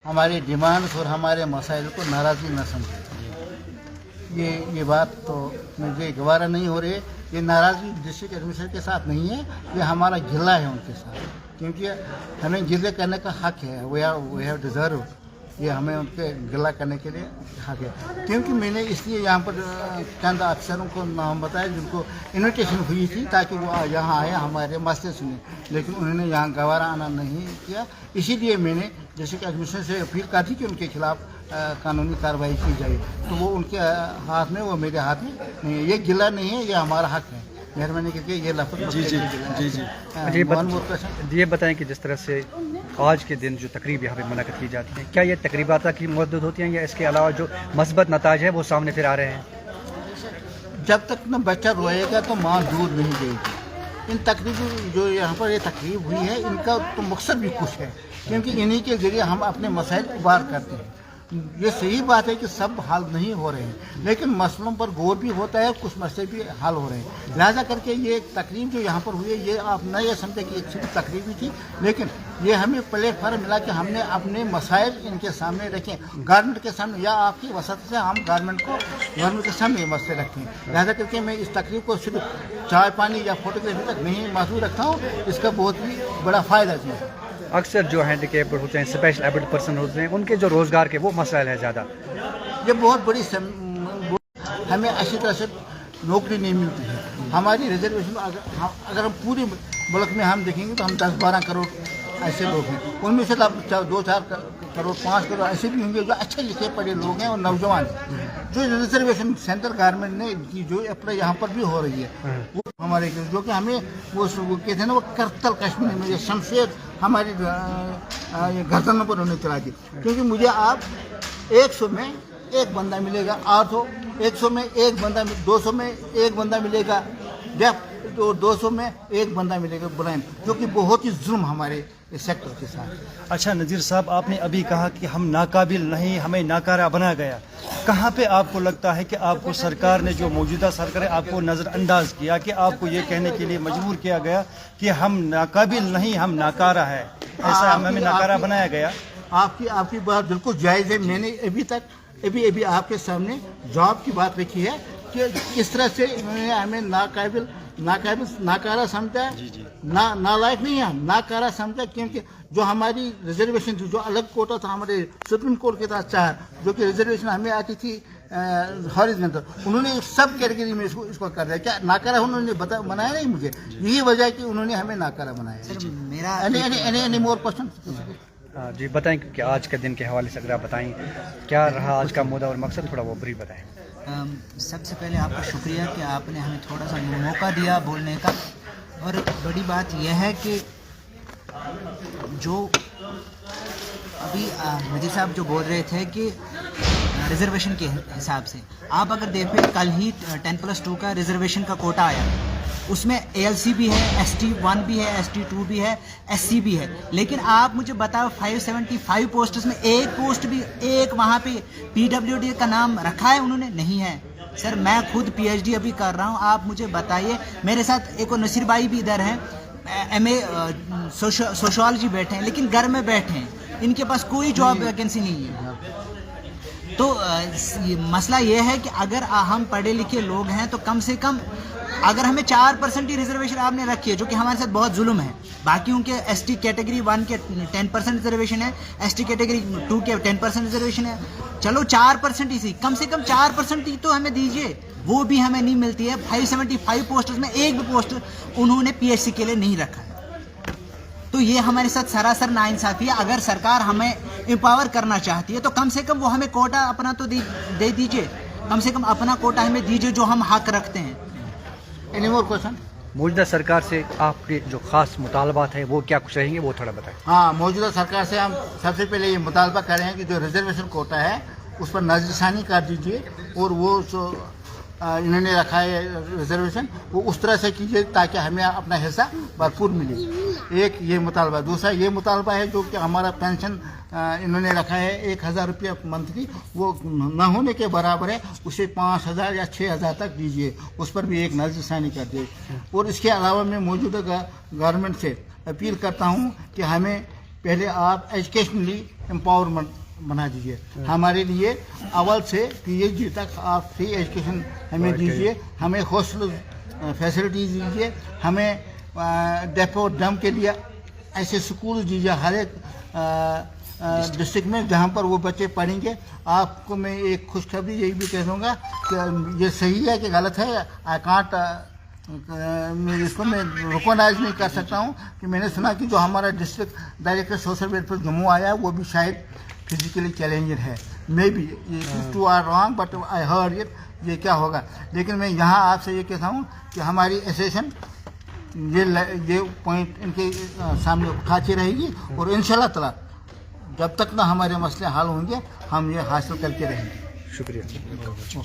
हमारे डिमांड्स और हमारे मसाइल को नाराज़गी न समझे। ये बात तो मुझे गवारा नहीं हो रही है। ये नाराज़गी डिस्ट्रिक्ट एडमिनिस्ट्रेटर के साथ नहीं है, ये हमारा गिला है उनके साथ, क्योंकि हमें गिले करने का हक है। वी हैव डिज़र्व, ये हमें उनके गिला करने के लिए हक है। क्योंकि मैंने इसलिए यहाँ पर चंद अफसरों को नाम बताया जिनको इन्विटेशन हुई थी ताकि वो यहाँ आए हमारे मसले सुने, लेकिन उन्होंने यहाँ गवारा आना नहीं किया। इसीलिए मैंने डिस्ट्रिक्ट एडमिनिस्ट्रेटर से अपील की थी कि उनके खिलाफ कानूनी कार्रवाई की जाए। तो वो उनके हाथ में, वो मेरे हाथ में नहीं है। ये गिला नहीं है, ये हमारा हक है। मेहरबानी करके ये लफ्ज़ जी ये बताएं कि जिस तरह से आज के दिन जो तकरीब यहाँ पे मुनक़्क़िद की जाती है, क्या ये तकरीबात की मुद्दत होती हैं या इसके अलावा जो मस्बत नताज है वो सामने फिर आ रहे हैं? जब तक न बच्चा रोएगा तो माँ दूध नहीं देगी। इन तकरीब जो यहाँ पर ये तकरीब हुई है, इनका तो मकसद भी कुछ है, क्योंकि इन्हीं के ज़रिए हम अपने मसाइल उबार करते हैं। ये सही बात है कि सब हल नहीं हो रहे हैं, लेकिन मसलों पर गौर भी होता है, कुछ मसले भी हल हो रहे हैं। लिहाजा करके ये तकरीब जो यहाँ पर हुई है, ये आप न ये समझे कि एक सिर्फ तकरीब ही थी, लेकिन ये हमें प्लेटफार्म मिला कि हमने अपने मसाइल इनके सामने रखें, गवर्नमेंट के सामने, या आपकी वसत से हम गवर्नमेंट के सामने मसले रखें। लिहाजा करके मैं इस तकरीब को सिर्फ चाय पानी या फोटोग्राफी तक नहीं महसूस रखता हूँ, इसका बहुत ही बड़ा फ़ायदा है। अक्सर जो हैंडीकैप्ड होते हैं, स्पेशल एबल्ड पर्सन होते हैं, उनके जो रोज़गार के वो मसाइल है ज़्यादा। ये बहुत बड़ी हमें अच्छी तरह से नौकरी नहीं मिलती है। हमारी रिजर्वेशन अगर हम पूरे मुल्क में हम देखेंगे तो हम 10-12 करोड़ ऐसे लोग हैं, उनमें से 2-4 करोड़ 5 करोड़ ऐसे भी होंगे जो अच्छे लिखे पढ़े लोग हैं और नौजवान हैं। जो रिजर्वेशन सेंट्रल गवर्नमेंट ने की, जो अप्लाई यहाँ पर भी हो रही है, वो हमारे जो कि हमें वो कहते हैं ना, वो करतल कश्मीर में ये शमशेर हमारी गर्दनों पर उन्हें चला दी। क्योंकि मुझे आप 100 में एक बंदा मिलेगा 800, 100 में एक बंदा, 200 में एक बंदा मिलेगा डेफ, तो 200 में एक बंदा मिलेगा ब्लाइंड, जो कि बहुत ही जुल्म हमारे सेक्टर के साथ। अच्छा नज़ीर साहब, आपने अभी कहा कि हम नाकाबिल नहीं, हमें नाकारा बना गया। कहाँ पे आपको लगता है कि आपको सरकार ने, जो मौजूदा सरकार है, आपको नज़रअंदाज किया, कि आपको ये कहने के लिए मजबूर किया गया कि हम नाकाबिल नहीं, हम नाकारा है, ऐसा हमें नाकारा बनाया गया? आपकी बात बिल्कुल जायज़ है। मैंने अभी आपके सामने जॉब की बात रखी है कि किस तरह से उन्होंने हमें नाकारा समझा, नालायक नहीं है, नाकारा समझा। क्योंकि जो हमारी रिजर्वेशन थी, जो अलग कोटा था हमारे सुप्रीम कोर्ट के साथ चाह, जो कि रिजर्वेशन हमें आती थी हॉरिजॉन्टल, उन्होंने सब कैटेगरी में इसको कर दिया। क्या नाकारा उन्होंने बनाया? नहीं, मुझे यही वजह है कि उन्होंने हमें नाकारा बनाया। सर मेरा एनी मोर क्वेश्चन? जी बताएं कि आज के दिन के हवाले से अगर आप बताएं क्या रहा आज का मुद्दा और मकसद, थोड़ा वो ब्रीफ बताएं। सबसे पहले आपका शुक्रिया कि आपने हमें थोड़ा सा मौका दिया बोलने का। और बड़ी बात यह है कि जो अभी नज़ीर साहब जो बोल रहे थे कि रिजर्वेशन के हिसाब से, आप अगर देखें कल ही 10+2 का रिजर्वेशन का कोटा आया, उसमें ALC भी है, ST1 भी है, ST2 भी है, SC भी है। लेकिन आप मुझे बताओ 575 पोस्ट्स में एक पोस्ट भी, एक वहाँ पे PWD का नाम रखा है उन्होंने? नहीं है। सर मैं खुद PhD अभी कर रहा हूँ, आप मुझे बताइए। मेरे साथ एक और नसीर भाई भी इधर हैं, MA सोशियोलॉजी बैठे हैं, लेकिन घर में बैठे हैं, इनके पास कोई जॉब वैकेंसी नहीं है। तो मसला ये है कि अगर हम पढ़े लिखे लोग हैं तो कम से कम अगर हमें 4% ही रिजर्वेशन आपने रखी है, जो कि हमारे साथ बहुत जुल्म है। बाकी उनके ST कैटेगरी 1 के 10% रिजर्वेशन है, ST कैटेगरी 2 के 10% रिजर्वेशन है। चलो 4% ही सही, कम से कम 4% ही तो हमें दीजिए, वो भी हमें नहीं मिलती है। 575 पोस्टर्स में एक भी पोस्ट उन्होंने PHC के लिए नहीं रखा है। तो ये हमारे साथ सरासर नाइंसाफ़ी है। अगर सरकार हमें एम्पावर करना चाहती है तो कम से कम वो हमें कोटा अपना तो दे दीजिए, कम से कम अपना कोटा हमें दीजिए जो हम हक रखते हैं। Any more question? मौजूदा सरकार से आपके जो खास मुतालबात हैं वो क्या कुछ रहेंगे, वो थोड़ा बताएं। हाँ, मौजूदा सरकार से हम सबसे पहले ये मुतालबा कर रहे हैं कि जो रिजर्वेशन कोटा है उस पर नज़रसानी कर दीजिए, और वो जो इन्होंने रखा है रिजर्वेशन, वो उस तरह से कीजिए ताकि हमें अपना हिस्सा भरपूर मिले। एक ये मुतालबा। दूसरा ये मुतालबा है जो कि हमारा पेंशन इन्होंने रखा है 1000 रुपया मंथली, वो न होने के बराबर है, उसे 5000 या 6000 तक दीजिए, उस पर भी एक नज़रसानी कर दिए। और इसके अलावा मैं मौजूदा गवर्नमेंट से अपील करता हूँ कि हमें पहले आप एजुकेशनली एम्पावरमेंट बना दीजिए हमारे लिए अव्वल से PhD तक आप फ्री एजुकेशन हमें दीजिए, हमें हॉस्टल फैसिलिटीज दीजिए, हमें डेपो डम के लिए ऐसे स्कूल दीजिए हर एक डिस्ट्रिक्ट में जहाँ पर वो बच्चे पढ़ेंगे। आपको मैं एक खुशखबरी यही भी कह दूँगा कि ये सही है कि गलत है, आई कांट इसको मैं रिकॉग्नाइज नहीं कर सकता हूँ कि मैंने सुना कि जो हमारा district director social welfare Jammu आया है वो भी शायद फिजिकली चैलेंजर है, maybe to are wrong but I heard it, ये क्या होगा। लेकिन मैं यहाँ आपसे ये कहता हूँ कि हमारी एसोसिएशन ये पॉइंट इनके सामने उठाती रहेगी और इंशाल्लाह ताला जब तक ना हमारे मसले हल होंगे हम ये हासिल करके रहेंगे। शुक्रिया।